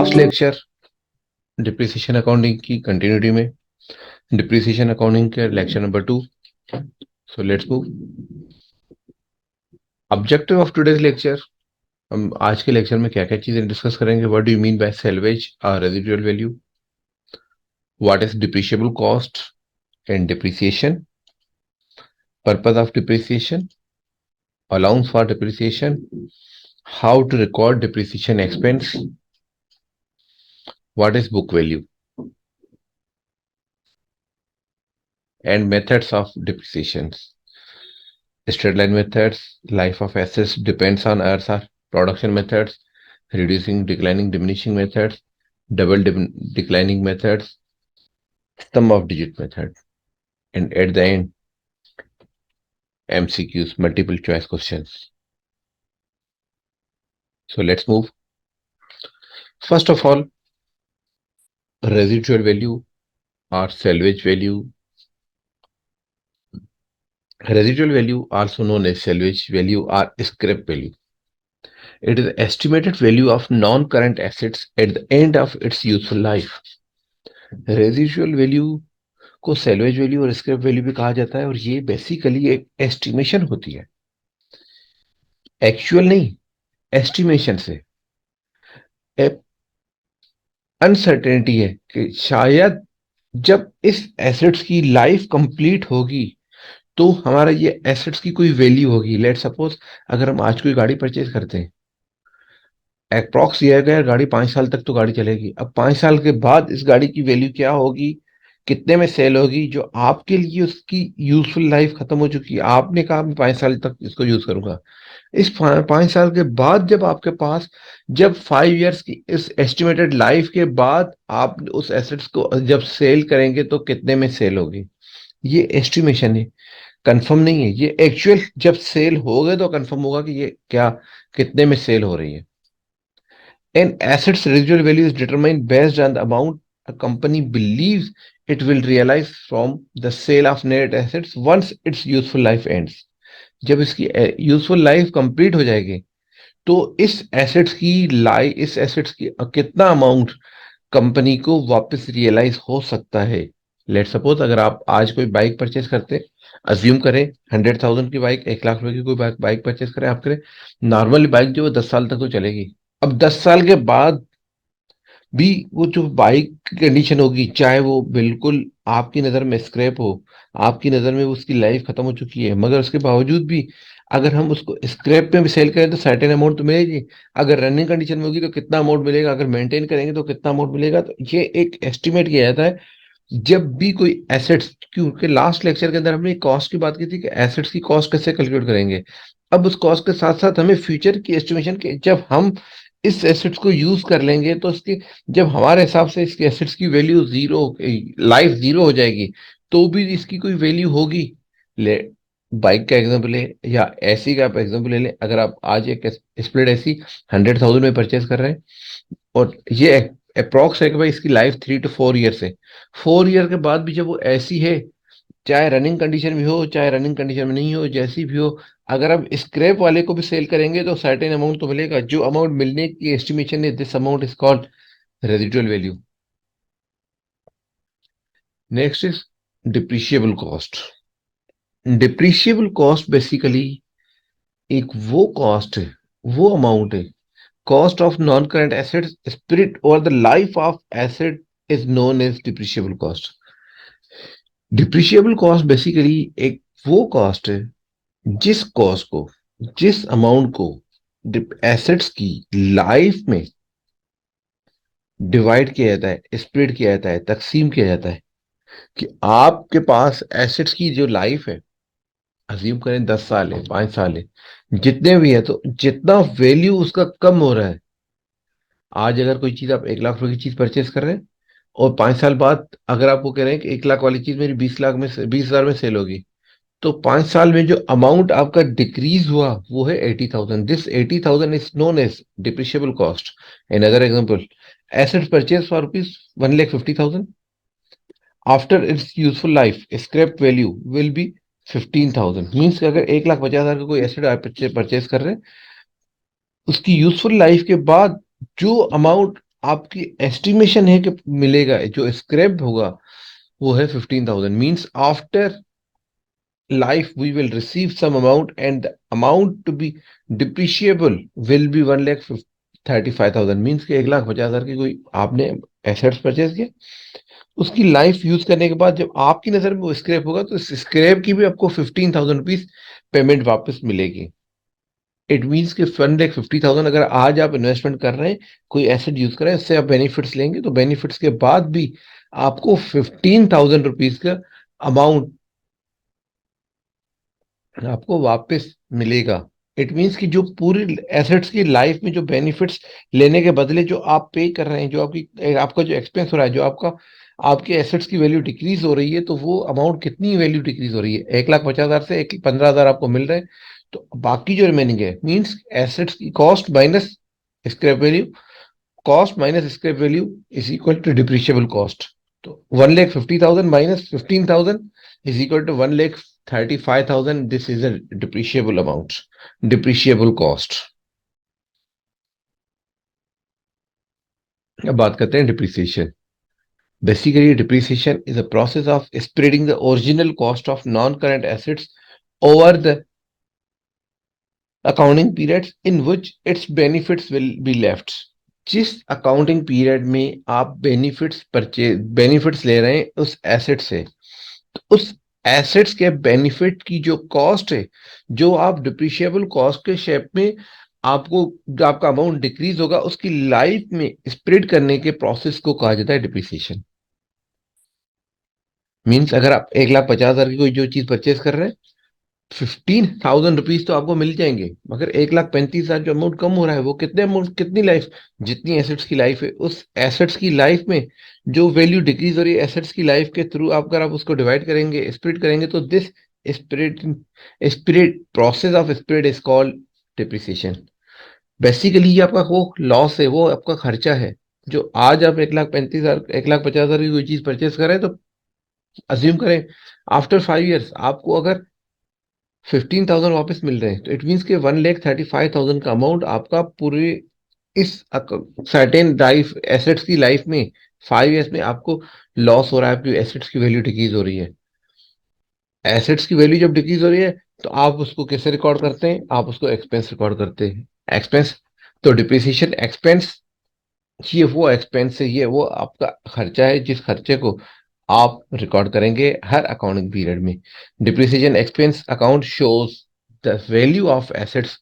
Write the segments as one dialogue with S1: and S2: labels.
S1: Last lecture depreciation accounting की continuity में depreciation accounting के lecture number 2। So let's move. Objective of today's lecture, हम आज के लेक्चर में क्या क्या चीजें डिस्कस करेंगे। What do you mean by salvage और residual value, what is depreciable cost and depreciation, purpose of depreciation, allowance for depreciation, how to record depreciation expense, what is book value and methods of depreciation. Straight line methods, life of assets depends on Earth or production methods, reducing, declining, diminishing methods, declining methods, sum of digit method, and at the end, MCQs, multiple choice questions. So let's move. First of all, residual value or salvage value. Residual value, also known as salvage value or scrap value. It is the estimated value of non-current assets at the end of its useful life. Residual value को salvage value और scrap value भी कहा जाता है, और ये basically एक estimation होती है, एक्चुअल नहीं, एस्टिमेशन से अनसर्टेनिटी है कि शायद जब इस एसेट्स की लाइफ कंप्लीट होगी तो हमारा ये एसेट्स की कोई वैल्यू होगी। लेट सपोज अगर हम आज कोई गाड़ी परचेज करते हैं, अप्रॉक्स दिया गया गाड़ी 5 साल तक तो गाड़ी चलेगी। अब 5 साल के बाद इस गाड़ी की वैल्यू क्या होगी, कितने में सेल होगी, जो आपके लिए उसकी यूजफुल लाइफ खत्म हो चुकी है। आपने कहा मैं 5 साल तक इसको यूज करूंगा। इस 5 साल के बाद जब आपके पास, जब 5 इयर्स की इस एस्टिमेटेड लाइफ के बाद आप उस एसेट्स को जब सेल करेंगे तो कितने में सेल होगी, ये एस्टिमेशन है, कंफर्म नहीं है। ये एक्चुअल जब सेल हो गए तो कंफर्म होगा कि ये क्या कितने में सेल हो रही है। An asset's residual value is determined based on the amount a company believes it will realize from the sale of net assets once its useful life ends. जब इसकी यूजफुल लाइफ कंप्लीट हो जाएगी तो इस assets की कितना amount company को वापस रियलाइज हो सकता है। लेट सपोज अगर आप आज कोई बाइक परचेज करते, अज्यूम करें 100,000 की बाइक, 1 लाख रुपए की कोई बाइक परचेज करें आप करें, नॉर्मली बाइक जो है 10 साल तक तो चलेगी। अब 10 साल के बाद भी वो जो बाइक की कंडीशन होगी, चाहे वो बिल्कुल आपकी नज़र में स्क्रैप हो, आपकी नज़र में उसकी लाइफ खत्म हो चुकी है, मगर उसके बावजूद भी अगर हम उसको स्क्रैप में भी सेल करें तो सर्टेन अमाउंट तो मिलेगी। अगर रनिंग कंडीशन में होगी तो कितना अमाउंट मिलेगा, अगर मेंटेन करेंगे तो कितना अमाउंट मिलेगा। तो ये एक एस्टिमेट किया जाता है जब भी कोई एसेट्स, क्योंकि लास्ट लेक्चर के अंदर हमने कॉस्ट की बात की थी कि एसेट्स की कॉस्ट कैसे कैलकुलेट करेंगे। अब उस कॉस्ट के साथ साथ हमें फ्यूचर की एस्टिमेशन के, जब हम इस एसेट्स को यूज कर लेंगे तो इसकी, जब हमारे हिसाब से इसके एसेट्स की वैल्यू जीरो, लाइफ जीरो हो जाएगी, तो भी इसकी कोई वैल्यू होगी। ले बाइक का एग्जांपल ले या एसी का आप एग्जांपल ले लें। अगर आप आज एक स्प्लिट एसी 100,000 में परचेज कर रहे हैं और ये अप्रोक्स है कि भाई इसकी लाइफ 3 to 4 ईयर है, 4 ईयर के बाद भी जब वो ऐसी है, चाहे रनिंग कंडीशन में हो चाहे रनिंग कंडीशन में नहीं हो, जैसी भी हो, अगर आप स्क्रैप वाले को भी सेल करेंगे तो सर्टेन अमाउंट तो मिलेगा। जो अमाउंट मिलने की एस्टिमेशन है, this amount is called residual value. Next is depreciable cost. Depreciable cost basically एक वो कॉस्ट है, वो अमाउंट है, cost of non current assets spread over the life of asset is known as depreciable cost. Depreciable cost basically एक वो cost है जिस cost को, जिस अमाउंट को एसेट्स की लाइफ में डिवाइड किया जाता है, स्प्रेड किया जाता है, तकसीम किया जाता है, कि आपके पास एसेट्स की जो लाइफ है, अज्यूम करें 10 साल है, 5 साल है, जितने भी है, तो जितना वैल्यू उसका कम हो रहा है, आज अगर कोई चीज आप 1 लाख रुपए की चीज परचेस कर रहे हैं और 5 साल बाद अगर आपको कह रहे हैं कि 1 लाख वाली चीज मेरी 20 लाख में, 20,000 में सेल होगी, तो 5 साल में जो अमाउंट आपका डिक्रीज हुआ वो है 80,000। This 80,000 is known as depreciable cost. In other example, assets purchase for rupees 1,50,000, after its useful life scrap value will be 15,000। Means अगर 1,50,000 का कोई एसेट आप परचेज कर रहे हैं, उसकी यूजफुल लाइफ के बाद जो अमाउंट आपकी एस्टिमेशन है कि मिलेगा, जो स्क्रैप होगा वो है 15,000। Means after life we will receive some amount, and the amount to be depreciable will be 1,35,000। Means कि 1,50,000 की कोई आपने एसेट्स परचेज किया, उसकी लाइफ यूज करने के बाद जब आपकी नजर में वो स्क्रैप होगा, तो इस स्क्रैप की भी आपको 15,000 रुपीज पेमेंट वापस मिलेगी। इट मीन्स कि 1,50,000 अगर आज आप इन्वेस्टमेंट कर रहे हैं, कोई एसेट यूज कर रहे हैं, उससे आप बेनिफिट्स लेंगे, तो बेनिफिट्स के बाद भी आपको 15,000 रुपीज का अमाउंट आपको वापस मिलेगा। इट मीन्स कि जो पूरी एसेट्स की लाइफ में जो बेनिफिट्स लेने के बदले जो आप पे कर रहे हैं, जो आपका जो एक्सपेंस हो रहा है, जो आपके एसेट्स की वैल्यू डिक्रीज हो रही है, तो वो अमाउंट कितनी वैल्यू डिक्रीज हो रही है? 1,50,000 से 15,000 आपको मिल रहे हैं, तो बाकी जो रिमेनिंग है, मीन्स एसेट्स की cost minus scrap value, cost minus scrap value is equal to depreciable cost. तो 1,50,000 minus 15,000 is equal to 1,35,000। This is a depreciable amount, depreciable cost. अब बात करते हैं depreciation. Basically depreciation is a process of spreading the original cost of non current assets over the accounting periods in which its benefits will be left. जिस accounting period में आप benefits ले रहे हैं उस एसेट से, तो उस एसेट्स के बेनिफिट की जो कॉस्ट है, जो आप डिप्रिशिएबल कॉस्ट के शेप में आपको जो आपका अमाउंट डिक्रीज होगा, उसकी लाइफ में स्प्रेड करने के प्रोसेस को कहा जाता है डिप्रिसिएशन। मीन्स अगर आप 1,50,000 की कोई जो चीज परचेज कर रहे हैं, 15,000 रुपीज तो आपको मिल जाएंगे, मगर 1,35,000 जो अमाउंट कम हो रहा है, वो कितने अमाउंट, कितनी लाइफ, जितनी एसेट्स की लाइफ है, उस एसेट्स की लाइफ में जो वैल्यू डिक्रीज हो रही है एसेट्स की लाइफ के थ्रू, आप अगर आप उसको डिवाइड करेंगे, स्प्लिट करेंगे, तो this split split process of split is called depreciation. Basically ये आपका वो लॉस है, वो आपका खर्चा है। जो आज आप 1,35,000 1,50,000 की कोई चीज परचेस करें, तो अज्यूम करें आफ्टर 5 ईयर्स आपको अगर 15,000 वापस मिल रहे हैं, तो इट मीन्स के 1,35,000 का अमाउंट आपका पूरे इस सर्टेन लाइफ एसेट्स की लाइफ में 5 ईयर्स में आपको लॉस हो रहा है, आपकी एसेट्स की वैल्यू डिक्रीज हो रही है। एसेट्स की वैल्यू जब डिक्रीज हो रही है, तो आप उसको कैसे रिकॉर्ड करते हैं? आप उसको एक्सपेंस रिकॉर्ड करते हैं, एक्सपेंस। तो डिप्रिसिएशन एक्सपेंस, ये वो एक्सपेंस है, ये वो आपका खर्चा है जिस खर्चे को आप रिकॉर्ड करेंगे हर अकाउंटिंग पीरियड में। Depreciation expense account shows the value of assets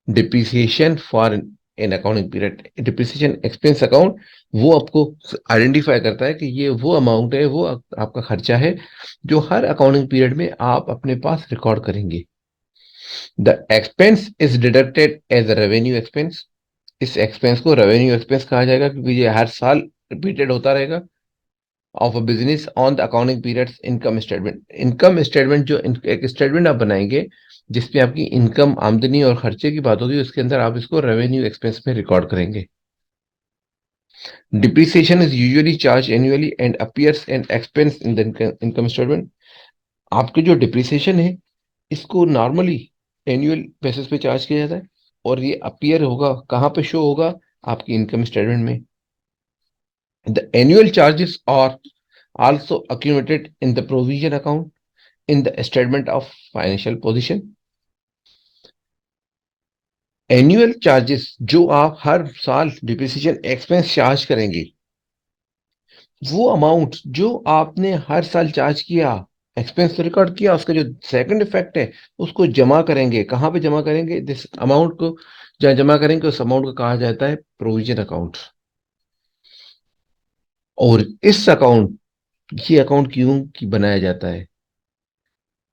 S1: depreciation for in accounting period. Depreciation expense account वो आपको आइडेंटिफाई करता है कि ये वो अमाउंट है, वो आपका खर्चा है जो हर अकाउंटिंग पीरियड में आप अपने पास रिकॉर्ड करेंगे। The expense is deducted as a revenue expense. इस एक्सपेंस को रेवेन्यू एक्सपेंस कहा जाएगा, क्योंकि ये हर साल रिपीटेड होता रहेगा। Of a business on the accounting periods income statement. Income statement जो एक स्टेटमेंट आप बनाएंगे जिसपे आपकी इनकम, आमदनी और खर्चे की बात होगी, उसके अंदर आप इसको रेवेन्यू एक्सपेंस में रिकॉर्ड करेंगे। Depreciation is usually charge annually and appears and expense in the income statement. आपके जो डिप्रिसिएशन है, इसको नॉर्मली एनुअल बेसिस पे चार्ज किया जाता है, और ये अपीयर होगा कहाँ पे? शो होगा आपकी इनकम स्टेटमेंट में। The annual charges are also accumulated in the provision account in the statement of financial position। Annual charges जो आप हर साल डिप्रिसिएशन एक्सपेंस चार्ज करेंगे, वो अमाउंट जो आपने हर साल चार्ज किया, एक्सपेंस रिकॉर्ड किया, उसका जो सेकंड इफेक्ट है, उसको जमा करेंगे। कहाँ पे जमा करेंगे? दिस अमाउंट को जहाँ जमा करेंगे, उस अमाउंट को कहा जाता है प्रोविजन अकाउंट। और इस अकाउंट, ये अकाउंट क्यों की बनाया जाता है?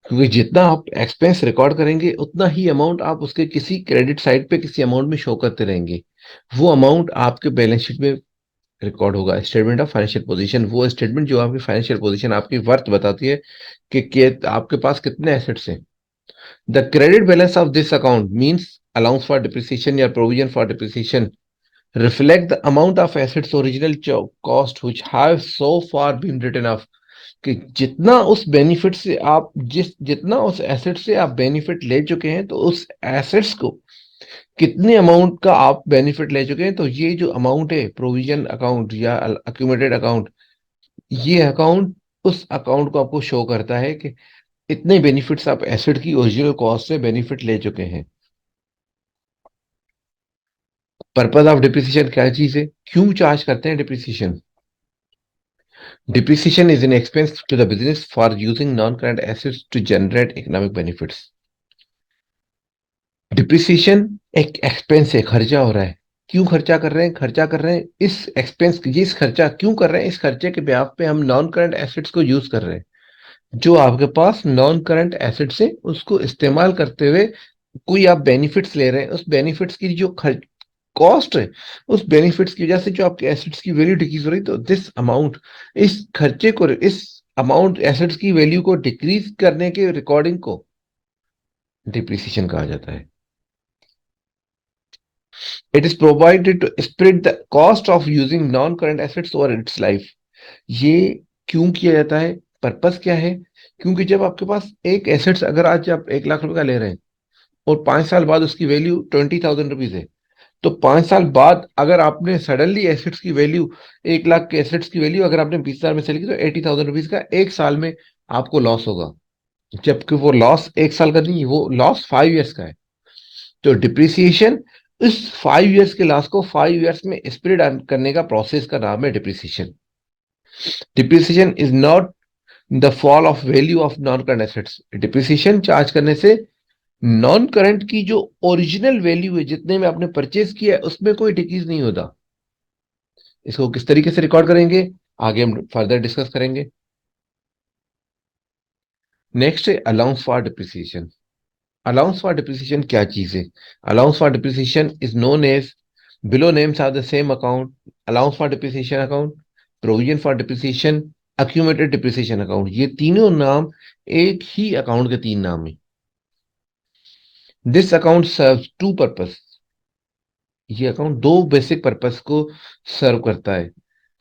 S1: क्योंकि जितना आप एक्सपेंस रिकॉर्ड करेंगे, उतना ही अमाउंट आप उसके किसी क्रेडिट साइड पे किसी अमाउंट में शो करते रहेंगे। वो अमाउंट आपके बैलेंस शीट में रिकॉर्ड होगा, स्टेटमेंट ऑफ फाइनेंशियल पोजीशन। वो स्टेटमेंट जो आपकी फाइनेंशियल पोजीशन, आपकी वर्थ बताती है कि आपके पास कितने एसेट्स हैं। The credit balance of this account means allowance for depreciation या provision for depreciation reflect the amount of assets original cost which have so far been written off. कि जितना उस बेनिफिट से आप जितना उस एसेट से आप बेनिफिट ले चुके हैं, तो उस एसेट्स को कितने अमाउंट का आप बेनिफिट ले चुके हैं। तो ये जो अमाउंट है, प्रोविजन अकाउंट या अक्यूमुलेटेड अकाउंट, ये अकाउंट उस अकाउंट को आपको शो करता है कि इतने बेनिफिट्स आप एसेट की ओरिजिनल कॉस्ट से बेनिफिट ले चुके हैं। पर्पज ऑफ डिप्रिसिएशन क्या चीज है, क्यों चार्ज करते हैं depreciation. Depreciation is an expense to the business for using non current assets to generate economic benefits. Depreciation एक एक्सपेंस है, खर्चा हो रहा है। क्यों खर्चा कर रहे हैं, खर्चा कर रहे हैं इस एक्सपेंस, इस खर्चा क्यों कर रहे हैं, इस खर्चे के ब्याह पे हम नॉन करंट एसेट्स को यूज कर रहे हैं। जो आपके पास नॉन करंट एसेट्स है उसको इस्तेमाल करते हुए कोई आप बेनिफिट्स ले रहे हैं, उस बेनिफिट्स की जो खर्च कॉस्ट है, उस बेनिफिट्स की वजह से जो आपके एसेट्स की वैल्यू डिक्रीज हो रही, तो दिस अमाउंट, इस खर्चे को, इस अमाउंट एसेट्स की वैल्यू को डिक्रीज करने के रिकॉर्डिंग को डिप्रिसिएशन कहा जाता है। It is provided to spread the cost of using non current assets over its life. ये क्यों किया जाता है, पर्पस क्या है। क्योंकि जब आपके पास एक एसेट्स, अगर आज आप 1 लाख रुपए का ले रहे हैं और 5 साल बाद उसकी वैल्यू 20,000 रुपीज है, तो 5 साल बाद अगर आपने सडनली एसेट्स की वैल्यू, 1 लाख के एसेट्स की वैल्यू अगर आपने 20 हजार में सेल की, तो 80,000 रुपीज का एक साल में आपको लॉस होगा। जबकि वो लॉस एक साल का नहीं है, वो लॉस 5 ईयर्स का है। तो डिप्रिसिएशन, इस 5 ईयर्स के लॉस को 5 ईयर्स में स्प्रेड करने का प्रोसेस का नाम है depreciation. Depreciation is not the fall of value of non current assets. Depreciation charge करने से नॉन करंट की जो ओरिजिनल वैल्यू है, जितने में आपने परचेज किया है, उसमें कोई डिक्रीज नहीं होता। इसको किस तरीके से रिकॉर्ड करेंगे, आगे हम फर्दर डिस्कस करेंगे। नेक्स्ट है allowance for depreciation. Allowance for depreciation क्या चीज है। Allowance for depreciation is known as, below names are the same account, allowance for depreciation account, provision for depreciation, accumulated depreciation account. ये तीनों नाम एक ही account के तीन नाम है। This account serves two purpose. ये अकाउंट दो बेसिक पर्पस को सर्व करता है।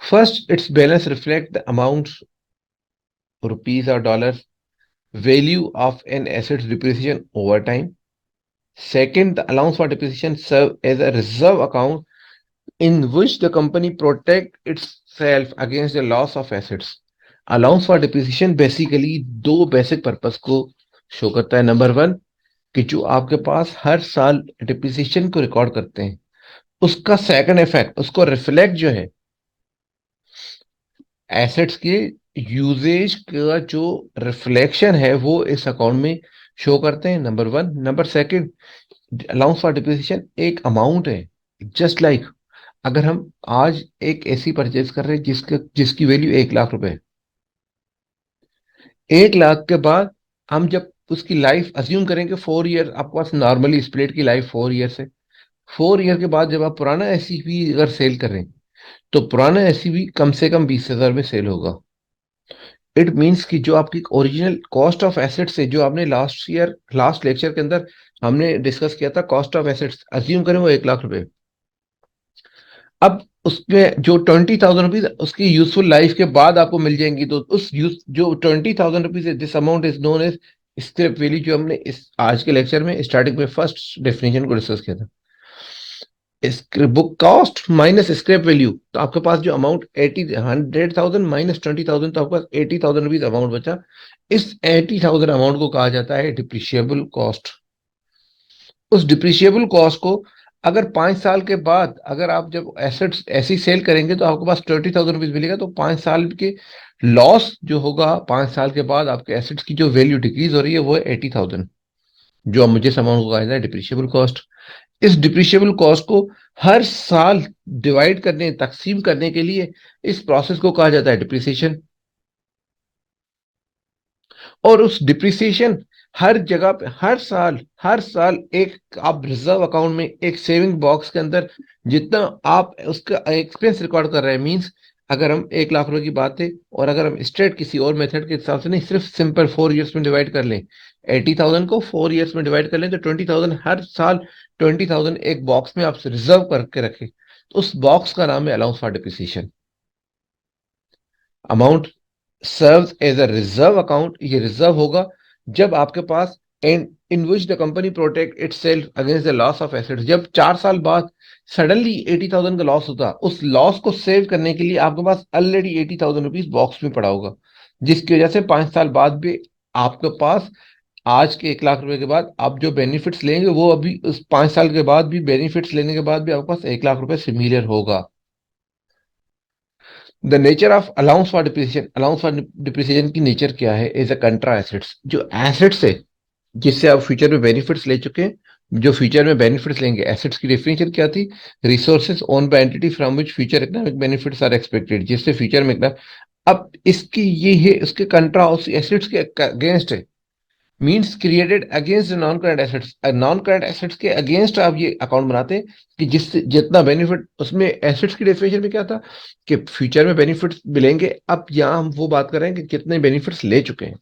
S1: First, its balance reflect the amount, rupees और dollar, value of an asset's depreciation over time. Second, the allowance for depreciation serve as a reserve account in which the company protect itself against the loss of assets. Allowance for depreciation basically दो basic purpose को show करता है। Number one, कि जो आपके पास हर साल depreciation को record करते हैं, उसका सेकंड इफेक्ट, उसको रिफ्लेक्ट जो है एसेट्स के यूजेज का जो रिफ्लेक्शन है, वो इस अकाउंट में शो करते हैं। Number one. Number second, allowance for depreciation एक अमाउंट है, जस्ट लाइक अगर हम आज एक एसी परचेज कर रहे हैं जिसकी वैल्यू 1 लाख रुपए है। 1 लाख के बाद हम जब उसकी लाइफ अज्यूम करेंगे 4 ईयर, आपके पास नॉर्मली स्प्लेट की लाइफ 4 ईयर है। 4 ईयर के बाद जब आप पुराना एसी भी अगर सेल कर रहे हैं, तो पुराना एसी भी कम से कम 20 हजार में सेल होगा। इट मीन्स कि जो आपकी ओरिजिनल कॉस्ट ऑफ एसेट्स है, जो आपने लास्ट ईयर लास्ट लेक्चर के अंदर हमने डिस्कस किया था, कॉस्ट ऑफ एसेट्स अज्यूम करें वो 1 लाख रुपए। अब उसमें जो 20,000 रुपीज उसकी यूजफुल लाइफ के बाद आपको मिल जाएंगी, तो उस यूज जो 20,000 रुपीज है, this amount is known as scrap value, जो हमने इस आज के लेक्चर में स्टार्टिंग में फर्स्ट डेफिनेशन को डिस्कस किया था। Book cost minus scrap value, तो आपके पास जो अमाउंट 100,000 माइनस 20,000, तो आपके पास 80,000 रुपीज अमाउंट बचा। इस 80,000 अमाउंट को कहा जाता है डिप्रिशिएबल कॉस्ट। उस डिप्रिशिएबल कॉस्ट को अगर 5 साल के बाद अगर आप जब एसेट्स ऐसी सेल करेंगे, तो आपके पास 20,000 रुपीज मिलेगा। तो 5 साल के लॉस जो होगा, 5 साल के बाद आपके एसेट्स की जो वैल्यू डिक्रीज हो रही है, वो है 80,000, जो मुझे अमाउंट को कहा जाता है डिप्रिशिएबल कॉस्ट। इस डिप्रिशिएबल कॉस्ट को हर साल डिवाइड करने, तकसीम करने के लिए इस प्रोसेस को कहा जाता है डिप्रिसिएशन। और उस डिप्रिसिएशन हर जगह पे हर साल एक आप रिजर्व अकाउंट में एक सेविंग बॉक्स के अंदर जितना आप उसका एक्सपेंस रिकॉर्ड कर रहे हैं, मींस अगर हम 1 लाख रुपए की बात है, और अगर हम स्ट्रेट किसी और मेथड के हिसाब से नहीं, सिर्फ सिंपल 4 ईयर्स में डिवाइड कर लें, 80,000 को 4 ईयर्स में डिवाइड कर लें, तो 20,000 हर साल 20,000 एक बॉक्स में आप रिजर्व करके रखें, तो उस बॉक्स का नाम है allowance for depreciation. Amount serves as a reserve account, ये रिजर्व होगा जब आपके पास and in which the company protect itself against the loss of assets. जब 4 साल बाद सडनली 80,000 का लॉस होता, उस लॉस को सेव करने के लिए आपके पास ऑलरेडी 80,000 रुपीज बॉक्स में पड़ा होगा, जिसकी वजह से 5 साल बाद भी आपके पास, आज के 1 लाख रुपए के बाद आप जो बेनिफिट्स लेंगे वो अभी उस 5 साल के बाद भी, बेनिफिट्स लेने के बाद भी आपके पास 1 लाख रुपए सिमिलर होगा। The nature of allowance for depreciation, allowance for depreciation की नेचर क्या है? इज अ कंट्रा एसेट्स, जो एसेट्स है जिससे आप फ्यूचर में बेनिफिट्स ले चुके हैं, जो फ्यूचर में बेनिफिट्स लेंगे। एसेट्स की डेफिनेशन क्या थी? Resources own by entity from which future economic benefits are expected, जिससे फ्यूचर में अब इसकी ये है, उसके कंट्रा उस एसेट्स के अगेंस्ट है। Means created against non current assets, non current assets के अगेंस्ट आप ये अकाउंट बनाते हैं कि जिससे जितना बेनिफिट, उसमें एसेट्स की डेफिनेशन में क्या था कि फ्यूचर में बेनिफिट्स मिलेंगे। अब यहाँ हम वो बात कर रहे हैं कि कितने बेनिफिट्स ले चुके हैं।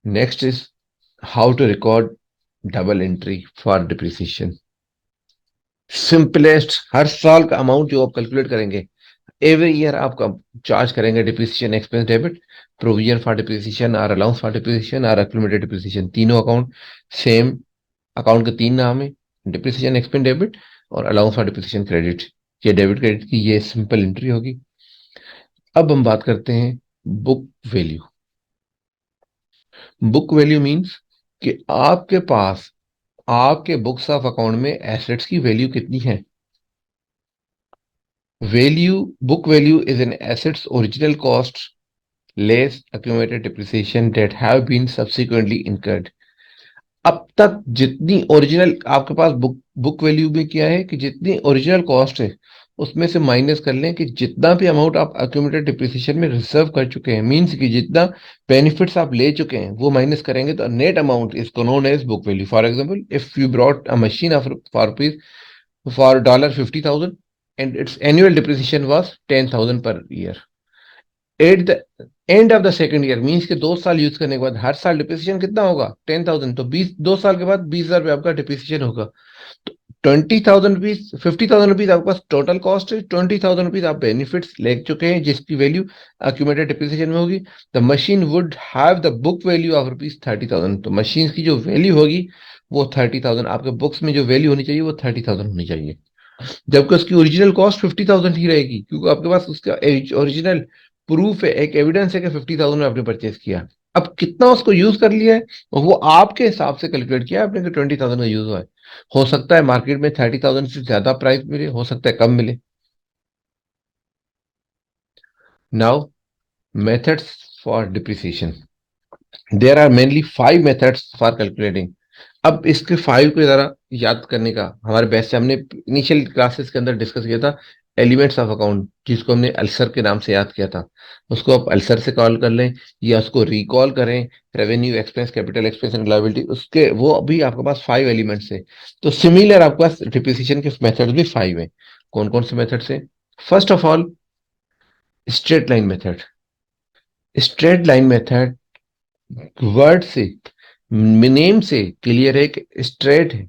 S1: Next is how to record double entry for depreciation. Simplest, हर साल का अमाउंट जो आप कैलकुलेट करेंगे, एवरी ईयर आपका चार्ज करेंगे depreciation expense debit, provision for depreciation और अलाउंस फॉर डिप्रिसिएशन और एक्यूमुलेटेड डिप्रिसिएशन, तीनों अकाउंट सेम। अकाउंट के तीन नाम है, डिप्रिसिएशन एक्सपेंस डेबिट और अलाउंस फॉर डिप्रिसिएशन क्रेडिट। ये डेबिट क्रेडिट की ये सिंपल एंट्री होगी। अब हम बात करते हैं book value. Book value means कि आपके पास, आपके बुक्स ऑफ अकाउंट में एसेट्स की वैल्यू कितनी है। Value, book value is an assets original cost less accumulated depreciation that have been subsequently incurred। अब तक जितनी ओरिजिनल आपके पास बुक वैल्यू में क्या है कि जितनी ओरिजिनल कॉस्ट है उसमें से माइनस कर लें कि जितना भी अमाउंट आप accumulated डिप्रिसिएशन में रिजर्व कर चुके हैं, मींस कि जितना बेनिफिट्स आप ले चुके हैं वो माइनस करेंगे तो net amount is known as book value. For example, if you brought a machine of for $50,000 and its annual depreciation was 10,000 per year, at the end of the second year, means के 2 साल use करने के बाद हर साल depreciation कितना होगा? 10,000। तो 2 साल के बाद 20,000 आपका डिप्रिसिएशन होगा। तो 20,000 रुपीज, 50,000 रुपीज आपके पास टोटल कॉस्ट है, 20,000 रुपीज आप बेनिफिट्स ले चुके हैं जिसकी वैल्यू अक्यूमुलेटेड डिप्रिसिएशन में होगी। The machine would have the book value of rupees 30,000। तो मशीन की जो वैल्यू होगी वो 30,000, आपके बुक्स में जो वैल्यू होनी चाहिए वो 30,000 होनी चाहिए, जबकि उसकी ओरिजिनल कॉस्ट 50,000 ही रहेगी, क्योंकि आपके पास उसका ओरिजिनल प्रूफ है, एक एविडेंस है कि 50,000 में आपने परचेज किया। अब कितना उसको यूज कर लिया है वो आपके हिसाब से कैलकुलेट किया आपने कि 20,000 का यूज हुआ है। हो सकता है मार्केट में 30,000 से ज्यादा प्राइस मिले, हो सकता है कम मिले। Now, methods for depreciation, there are mainly 5 methods for calculating. अब इसके 5 को जरा याद करने का हमारे बेस्ट से हमने इनिशियल क्लासेस के अंदर डिस्कस किया था। एलिमेंट्स ऑफ अकाउंट, जिसको हमने अल्सर के नाम से याद किया था, उसको आप अल्सर से कॉल कर लें या उसको रिकॉल करें। Revenue, expense, capital expense and liability, उसके वो अभी आपके पास 5 एलिमेंट्स है। तो सिमिलर आपके पास डिप्रिसिएशन के मेथड भी 5 है। कौन कौन से मेथड से? First of all, straight line method. Straight line method word से, नेम से क्लियर है कि स्ट्रेट है।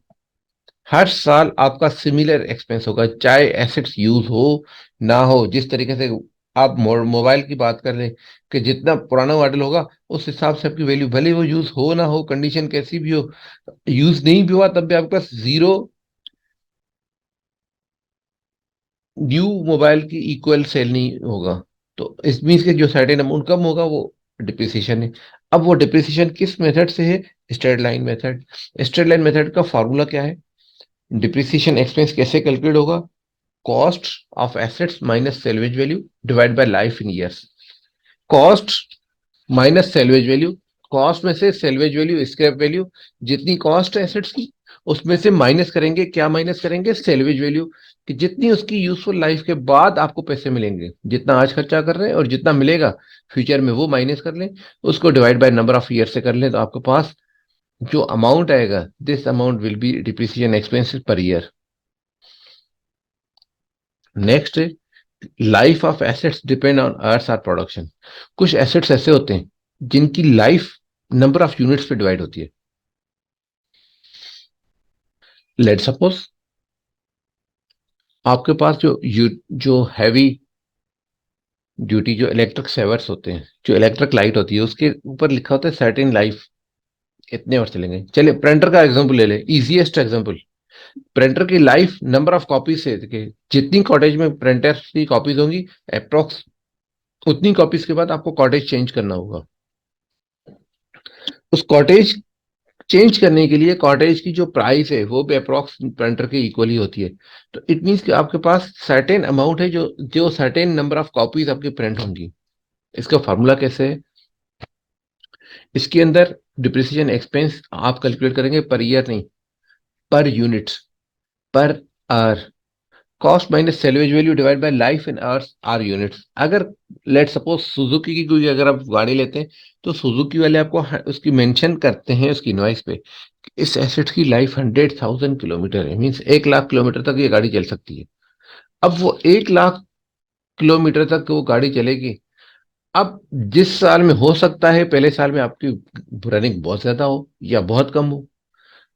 S1: हर साल आपका सिमिलर एक्सपेंस होगा, चाहे एसेट्स यूज हो ना हो। जिस तरीके से आप मोबाइल की बात कर लें कि जितना पुराना मॉडल होगा उस हिसाब से आपकी वैल्यू, भले वो यूज हो ना हो, कंडीशन कैसी भी हो, यूज नहीं भी हुआ तब भी आपके पास जीरो न्यू मोबाइल की इक्वल सेल नहीं होगा। तो इस मीन्स के जो सर्टेन अमाउंट कम होगा वो डिप्रिसिएशन है। अब वो डिप्रिसिएशन किस मेथड से है? Straight line method. Straight line method का फॉर्मूला क्या है? डिप्रिसिएशन एक्सपेंस कैसे कैलकुलेट होगा? Cost of assets minus salvage value divide by life in years. Cost minus salvage value, cost में से सेल्वेज वैल्यू, स्क्रैप वैल्यू, जितनी कॉस्ट है assets की उसमें से माइनस करेंगे। क्या माइनस करेंगे? सेल्वेज वैल्यू, कि जितनी उसकी यूजफुल लाइफ के बाद आपको पैसे मिलेंगे, जितना आज खर्चा कर रहे हैं और जितना मिलेगा फ्यूचर में वो माइनस कर लें, उसको divide by number of year से कर लें, तो आपके पास जो अमाउंट आएगा, this amount will be depreciation expenses per year. Next, life of assets depend on hours or production. कुछ एसेट्स ऐसे होते हैं जिनकी लाइफ नंबर ऑफ यूनिट्स पे डिवाइड होती है। लेट सपोज आपके पास जो हैवी ड्यूटी जो इलेक्ट्रिक सेवर्स होते हैं, जो इलेक्ट्रिक लाइट होती है उसके ऊपर लिखा होता है सर्टेन लाइफ, इतने और चलेंगे। चलिए प्रिंटर का एग्जांपल ले ले, इजीएस्ट एग्जांपल। प्रिंटर की लाइफ नंबर ऑफ कॉपीज से देखिए, जितनी कॉटेज में प्रिंटर की कॉपीज होंगी अप्रोक्स उतनी कॉपीज के बाद आपको कॉटेज चेंज करना होगा। उस कॉटेज चेंज करने के लिए कॉटेज की जो प्राइस है वो भी अप्रोक्स प्रिंटर के इक्वली होती है। तो इट मीन्स कि आपके पास सर्टेन अमाउंट है जो जो सर्टेन नंबर ऑफ कॉपीज आपकी प्रिंट होंगी। इसका फॉर्मूला कैसे है? इसके अंदर डिप्रिसिएशन एक्सपेंस आप कैलकुलेट करेंगे पर ईयर नहीं, per unit, per hour. Cost minus salvage value divide by life in hours or units. अगर लेट सपोज सुजुकी की कोई अगर आप गाड़ी लेते हैं तो सुजुकी वाले आपको उसकी मेंशन करते हैं उसकी इनवॉइस पे, इस एसेट की लाइफ 100,000 किलोमीटर है, मीन्स 1 लाख किलोमीटर तक ये गाड़ी चल सकती है। अब वो 1 लाख किलोमीटर तक वो गाड़ी चलेगी। अब जिस साल में हो सकता है पहले साल में आपकी रनिंग बहुत ज्यादा हो या बहुत कम हो,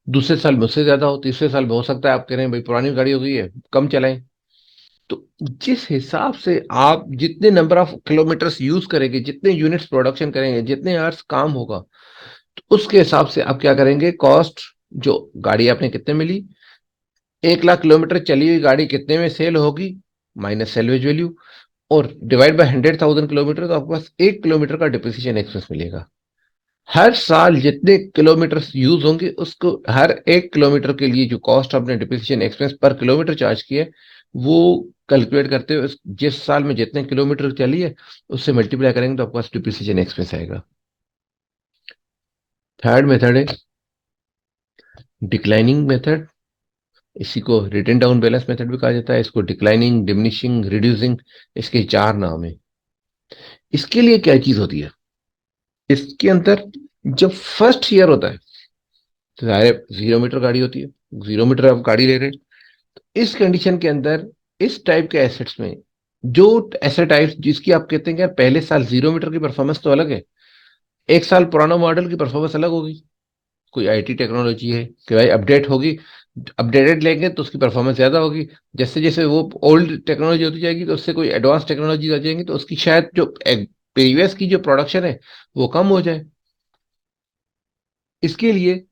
S1: दूसरे साल में उससे ज्यादा हो, तीसरे साल में हो सकता है आप कह रहे हैं भाई पुरानी गाड़ी हो गई है कम चलाएं। तो जिस हिसाब से आप जितने नंबर ऑफ किलोमीटर्स यूज करेंगे, जितने यूनिट्स प्रोडक्शन करेंगे, जितने आवर्स काम होगा, तो उसके हिसाब से आप क्या करेंगे, कॉस्ट जो गाड़ी आपने कितने मिली, 1 लाख किलोमीटर चली हुई गाड़ी कितने में सेल होगी माइनस सेल्वेज वैल्यू, और डिवाइड बाय 100,000 किलोमीटर, तो आपके पास 1 किलोमीटर का डिप्रिसिएशन एक्सपेंस मिलेगा। हर साल जितने किलोमीटर यूज होंगे उसको हर 1 किलोमीटर के लिए जो कॉस्ट आपने डिप्रिसिएशन एक्सपेंस पर किलोमीटर चार्ज किया है वो कैलकुलेट करते हुए जिस साल में जितने किलोमीटर चली है उससे मल्टीप्लाई करेंगे तो आपके पास डिप्रिसिएशन एक्सपेंस आएगा। थर्ड मेथड है डिक्लाइनिंग मेथड। इसी को रिटन डाउन बैलेंस मेथड भी कहा जाता है, इसको डिक्लाइनिंग, डिमिनिशिंग, रिड्यूसिंग, इसके चार नाम है। इसके लिए क्या चीज होती है, इसके अंदर जब फर्स्ट ईयर होता है तो जाहिर 0 मीटर गाड़ी होती है, 0 मीटर आप गाड़ी ले रहे हैं। इस कंडीशन के अंदर इस टाइप के एसेट्स में जो एसेट टाइप जिसकी आप कहते हैं कि यार पहले साल 0 मीटर की परफॉर्मेंस तो अलग है, एक साल पुराना मॉडल की परफॉर्मेंस अलग होगी। कोई आईटी टेक्नोलॉजी है कि भाई अपडेट होगी, अपडेटेड लेंगे तो उसकी परफॉर्मेंस ज्यादा होगी। जैसे जैसे वो ओल्ड टेक्नोलॉजी होती जाएगी तो उससे कोई एडवांस टेक्नोलॉजी आ जाएंगी तो उसकी शायद जो प्रीवियस की जो प्रोडक्शन है वो कम हो जाए। इसके लिए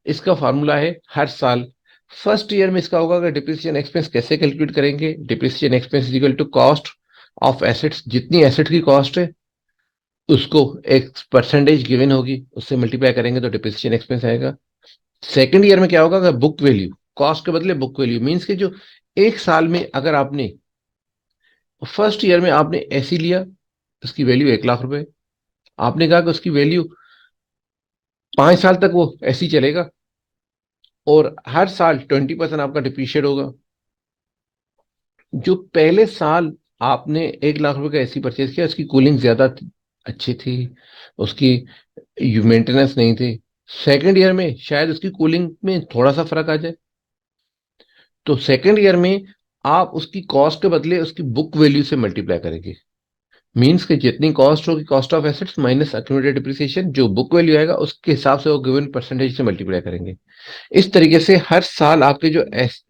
S1: इसका फार्मूला है हर साल फर्स्ट ईयर में इसका होगा कि डिप्रिसिएशन एक्सपेंस कैसे कैलकुलेट करेंगे, depreciation expense is equal to cost of assets, जितनी एसेट की कॉस्ट है उसको एक परसेंटेज गिवन होगी उससे मल्टीप्लाई करेंगे तो डिप्रिसिएशन एक्सपेंस आएगा। सेकंड ईयर में क्या होगा कि बुक वैल्यू, कॉस्ट के बदले बुक वैल्यू, मीन्स के जो एक साल में अगर आपने फर्स्ट ईयर में आपने ऐसी लिया उसकी वैल्यू 1 लाख रुपए, आपने कहा कि उसकी वैल्यू 5 साल तक वो ऐसी चलेगा और हर साल 20% आपका डिप्रीशिएट होगा। जो पहले साल आपने 1 लाख रुपए का एसी परचेज किया उसकी कूलिंग ज्यादा अच्छी थी, उसकी मेंटेनेंस नहीं थी। सेकंड ईयर में शायद उसकी कूलिंग में थोड़ा सा फर्क आ जाए, तो सेकंड ईयर में आप उसकी कॉस्ट के बदले उसकी बुक वैल्यू से मल्टीप्लाई करेंगे। मीन्स कि जितनी कॉस्ट होगी cost of assets minus accumulated depreciation, जो बुक वैल्यू आएगा उसके हिसाब से वो गिवन परसेंटेज से मल्टीप्लाई करेंगे। इस तरीके से हर साल आपके जो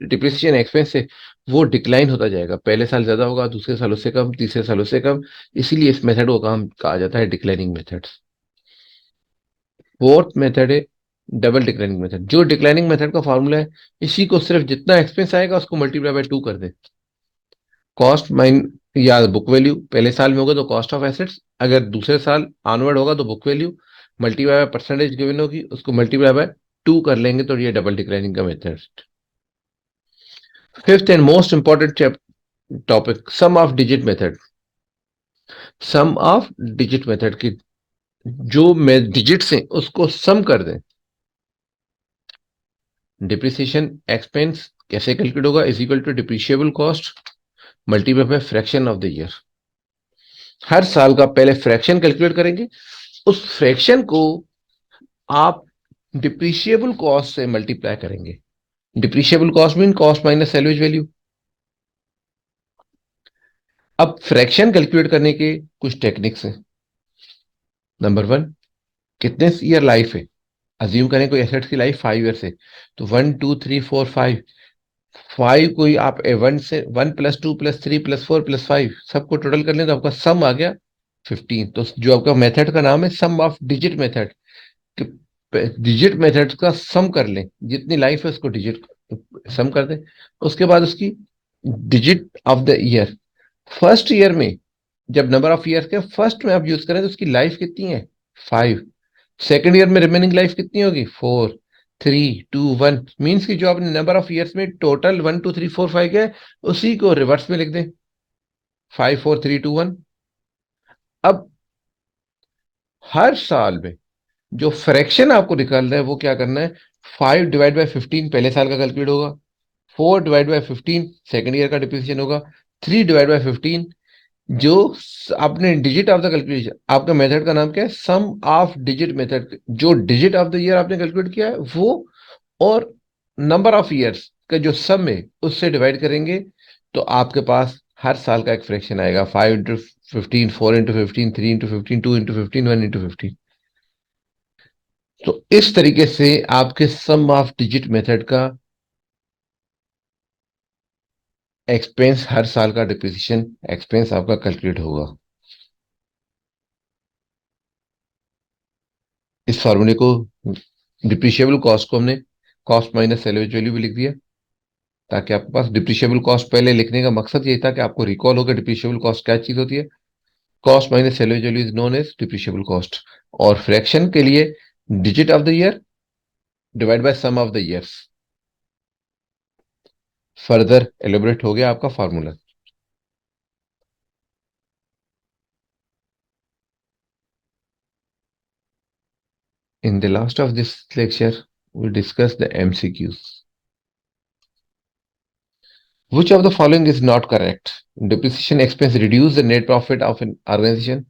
S1: डिप्रिसिएशन एक्सपेंस है वो डिक्लाइन होता जाएगा, पहले साल ज्यादा होगा, दूसरे साल उससे कम, तीसरे साल उससे कम। इसीलिए इस मेथड को काम कहा जाता है डिक्लाइनिंग मेथड। फोर्थ मेथड है डबल डिक्लाइनिंग मेथड। जो डिक्लाइनिंग मेथड का फॉर्मूला है, इसी को सिर्फ जितना एक्सपेंस आएगा उसको मल्टीप्लाई बाय 2 कर दे। कॉस्ट माइन या बुक वैल्यू पहले साल में होगा तो कॉस्ट ऑफ एसेट्स, अगर दूसरे साल ऑनवर्ड होगा तो book value multiply by percentage given होगी उसको मल्टीप्लाई बाय 2 कर लेंगे तो ये डबल डिक्लाइनिंग का method. Fifth and most important topic sum of digit method. Sum of digit method की जो में डिजिट्स हैं उसको सम कर दें। डिप्रिसिएशन एक्सपेंस कैसे कैलकुलेट होगा, is equal to depreciable cost multiply by fraction of the year. हर साल का पहले फ्रैक्शन कैलकुलेट करेंगे, उस फ्रैक्शन को आप डिप्रिशिएबल कॉस्ट से मल्टीप्लाई करेंगे। Depreciable cost mean cost minus salvage value. अब फ्रैक्शन कैलकुलेट करने के कुछ टेक्निक्स हैं। नंबर वन, कितने ईयर लाइफ है, अज्यूम करें कोई एसेट्स की लाइफ 5 ईयर्स है, तो 1 2 3 4 5, फाइव कोई आप वन से 1+2+3+4+5 सबको टोटल कर लें तो आपका सम आ गया 15। तो जो आपका मेथड का नाम है सम ऑफ डिजिट मेथड, कि डिजिट मेथड का सम कर लें, जितनी लाइफ है उसको डिजिट सम कर दें। उसके बाद उसकी digit of the year, first year में जब नंबर ऑफ ईयर्स के फर्स्ट में आप यूज करें तो उसकी लाइफ कितनी है 5। सेकेंड ईयर में रिमेनिंग लाइफ कितनी होगी 4, 3, 2, 1। मीन्स की जो आपने नंबर ऑफ ईयर्स में टोटल 1, 2, 3, 4, 5 किया है, उसी को रिवर्स में लिख दें 5, 4, 3, 2, 1। अब हर साल में जो फ्रैक्शन आपको निकालना है वो क्या करना है, 5/15 पहले साल का कैलकुलेट होगा, 4/15 सेकेंड ईयर का डिप्रिसिएशन होगा, 3/15 जो आपने डिजिट ऑफ द कैलकुलेशन, आपका मेथड का नाम क्या है सम ऑफ डिजिट मेथड, जो डिजिट ऑफ द ईयर आपने कैलकुलेट किया है वो, और नंबर ऑफ ईयर्स का जो सम है उससे डिवाइड करेंगे, तो आपके पास हर साल का एक फ्रैक्शन आएगा 5/15, 4/15, 3/15, 2/15, 1/15। तो इस तरीके से आपके सम ऑफ डिजिट मेथड का एक्सपेंस, हर साल का डिप्रिसिएशन एक्सपेंस आपका कैलकुलेट होगा। इस फॉर्मूले को, डिप्रिशिएबल कॉस्ट को हमने कॉस्ट माइनस सैलवेज वैल्यू भी लिख दिया, ताकि आपके पास डिप्रिशिएबल कॉस्ट, पहले लिखने का मकसद यही था कि आपको रिकॉल हो कि डिप्रिशिएबल कॉस्ट क्या चीज होती है। Cost minus salvage value is known as depreciable cost. और फ्रैक्शन के लिए digit of the year divide by sum of the years. Further elaborate हो गया आपका formula. In the last of this lecture, we'll discuss the MCQs. Which of the following is not correct? Depreciation expense reduce the net profit of an organization.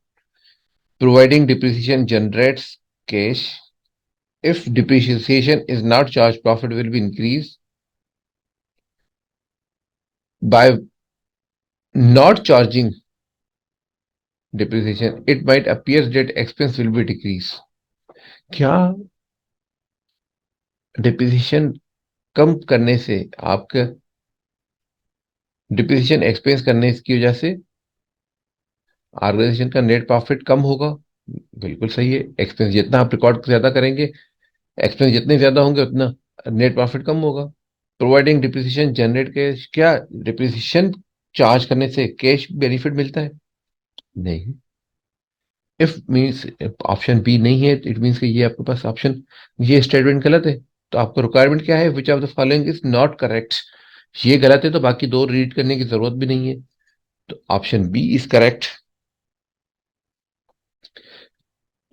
S1: Providing depreciation generates cash. If depreciation is not charged, profit will be increased. By not charging depreciation, it might appear that expense will be decreased. क्या depreciation कम करने से आपका depreciation expense करने की वजह से organisation का net profit कम होगा? बिल्कुल सही है। एक्सपेंस जितना आप रिकॉर्ड ज्यादा करेंगे, एक्सपेंस जितने ज्यादा होंगे उतना नेट प्रॉफिट कम होगा। प्रोवाइडिंग डिप्रिसिएशन जनरेट कैश, क्या डिप्रिसिएशन चार्ज करने से कैश बेनिफिट मिलता है? नहीं। इफ मीन्स ऑप्शन बी नहीं है, इट मीन्स कि ये आपके पास ऑप्शन, ये स्टेटमेंट गलत है। तो आपको रिक्वायरमेंट क्या है, which of the following is not correct. ये गलत है तो बाकी दो रीड करने की जरूरत भी नहीं है। तो option B is correct.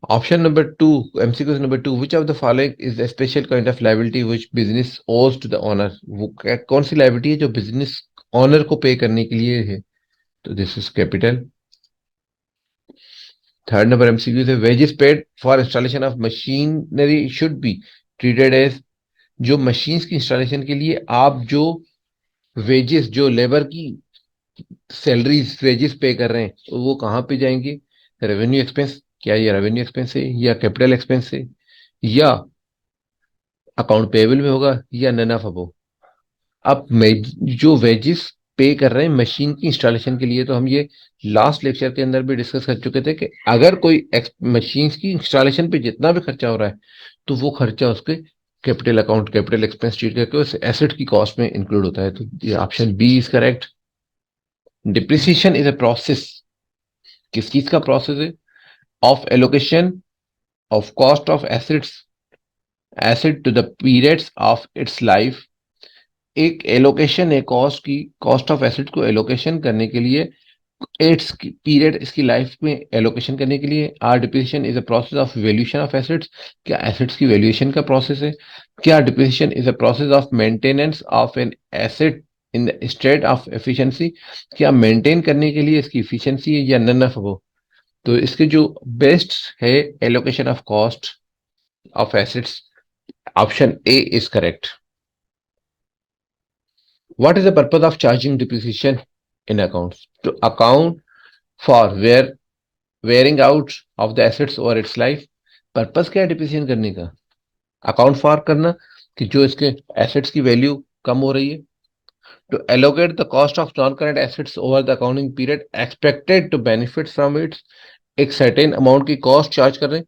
S1: Option number two, MCQ number two, which of the following is a special kind of liability which business owes to the owner? वो कौन सी liability है जो बिजनेस ऑनर को पे करने के लिए है? तो this is capital. Third number MCQ है, wages paid for installation of machinery should be treated as, जो मशीन्स की इंस्टॉलेशन के लिए आप जो वेजेस, जो लेबर की सैलरीज वेजेस पे कर रहे हैं, तो वो कहाँ पे जाएंगे? Revenue expense. क्या ये रेवेन्यू एक्सपेंस है या कैपिटल एक्सपेंस है या अकाउंट पेबल में होगा या नन ऑफ अबव? अब जो वेजेस पे कर रहे हैं मशीन की इंस्टॉलेशन के लिए, तो हम ये लास्ट लेक्चर के अंदर भी डिस्कस कर चुके थे कि अगर कोई मशीन की इंस्टॉलेशन पे जितना भी खर्चा हो रहा है, तो वो खर्चा उसके capital account, capital expense treat करके उस एसेट की कॉस्ट में इंक्लूड होता है। तो ये option B is correct. Depreciation is a process, किस चीज का प्रोसेस है? Of allocation of cost of assets, asset to the periods of its life. एक एलोकेशन है कॉस्ट की, कॉस्ट ऑफ एसेट को एलोकेशन करने के लिए, इट्स पीरियड, इसकी लाइफ में एलोकेशन करने के लिए। Or depreciation is a process of valuation of assets, क्या एसेट्स की वैल्यूएशन का प्रोसेस है? क्या depreciation is a process of maintenance of an asset in the state of efficiency, क्या मेंटेन करने के लिए इसकी इफिशिएंसी है या नन ऑफ वो? तो इसके जो बेस्ट है allocation of cost of assets, option A is correct. What is the purpose of charging depreciation in accounts? To account for wearing out of the assets over its life. Purpose क्या है depreciation करने का? Account for करना कि जो इसके assets की value कम हो रही है, To allocate the cost of non-current assets over the accounting period expected to benefit from it, एक certain amount की cost charge कर रहे हैं.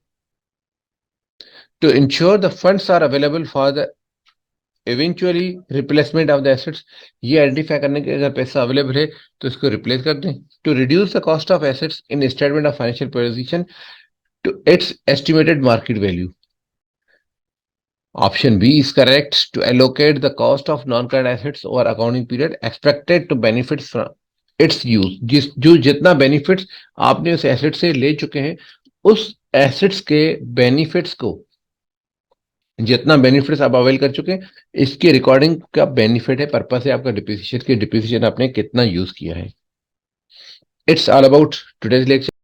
S1: To ensure the funds are available for the eventually replacement of the assets, ये identify करने के अगर पैसा अवेलेबल है तो इसको रिप्लेस कर दें. To reduce the cost of assets in statement of financial position to its estimated market value. Option B is correct. To allocate the cost of non-current assets over accounting period expected to benefits from its use. जो जितना benefits आपने उस asset से ले चुके हैं, उस assets के बेनिफिट्स को, जितना बेनिफिट्स आप अवेल कर चुके हैं, इसके रिकॉर्डिंग का बेनिफिट है, पर्पस है आपका डिप्रिसिएशन की, डिप्रिसिएशन आपने कितना यूज किया है. It's all about today's lecture.